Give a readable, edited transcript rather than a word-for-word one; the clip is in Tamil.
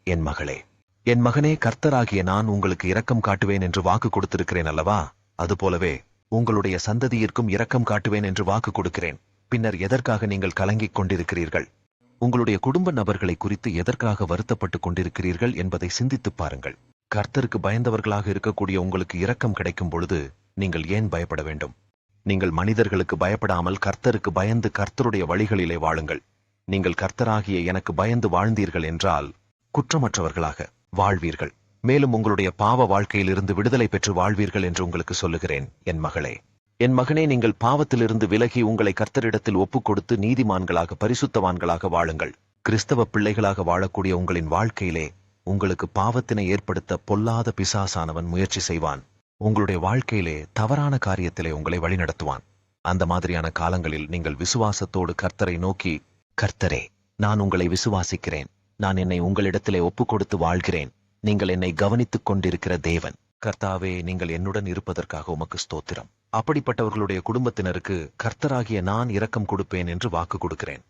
என் மகளே, என் மகனே, கர்த்தராகிய நான் உங்களுக்கு இரக்கம் காட்டுவேன் என்று வாக்கு கொடுத்திருக்கிறேன் அல்லவா? அதுபோலவே உங்களுடைய சந்ததியிற்கும் இரக்கம் காட்டுவேன் என்று வாக்கு கொடுக்கிறேன். பின்னர் எதற்காக நீங்கள் கலங்கிக் கொண்டிருக்கிறீர்கள்? உங்களுடைய குடும்ப நபர்களை குறித்து எதற்காக வருத்தப்பட்டுக் கொண்டிருக்கிறீர்கள் என்பதை சிந்தித்துப் பாருங்கள். கர்த்தருக்கு பயந்தவர்களாக இருக்கக்கூடிய உங்களுக்கு இரக்கம் கிடைக்கும் பொழுது நீங்கள் ஏன் பயப்பட வேண்டும்? நீங்கள் மனிதர்களுக்கு பயப்படாமல் கர்த்தருக்கு பயந்து கர்த்தருடைய வழிகளிலே வாழுங்கள். நீங்கள் கர்த்தராகிய எனக்கு பயந்து வாழ்ந்தீர்கள் என்றால் குற்றமற்றவர்களாக வாழ்வீர்கள். மேலும் உங்களுடைய பாவ வாழ்க்கையிலிருந்து விடுதலை பெற்று வாழ்வீர்கள் என்று உங்களுக்கு சொல்லுகிறேன். என் மகளே, என் மகனே, நீங்கள் பாவத்திலிருந்து விலகி உங்களை கர்த்தரிடத்தில் ஒப்புக் கொடுத்து நீதிமான்களாக பரிசுத்தவான்களாக வாழுங்கள். கிறிஸ்தவ பிள்ளைகளாக வாழக்கூடிய உங்களின் வாழ்க்கையிலே உங்களுக்கு பாவத்தினை ஏற்படுத்த பொல்லாத பிசாசானவன் முயற்சி செய்வான். உங்களுடைய வாழ்க்கையிலே தவறான காரியத்திலே உங்களை வழிநடத்துவான். அந்த மாதிரியான காலங்களில் நீங்கள் விசுவாசத்தோடு கர்த்தரை நோக்கி, கர்த்தரே, நான் உங்களை விசுவாசிக்கிறேன். நான் என்னை உங்களிடத்திலே ஒப்புக் கொடுத்து வாழ்கிறேன். நீங்கள் என்னை கவனித்துக் கொண்டிருக்கிற தேவன். கர்த்தாவே, நீங்கள் என்னுடன் இருப்பதற்காக உமக்கு ஸ்தோத்திரம். அப்படிப்பட்டவர்களுடைய குடும்பத்தினருக்கு கர்த்தராகிய நான் இரக்கம் கொடுப்பேன் என்று வாக்கு கொடுக்கிறேன்.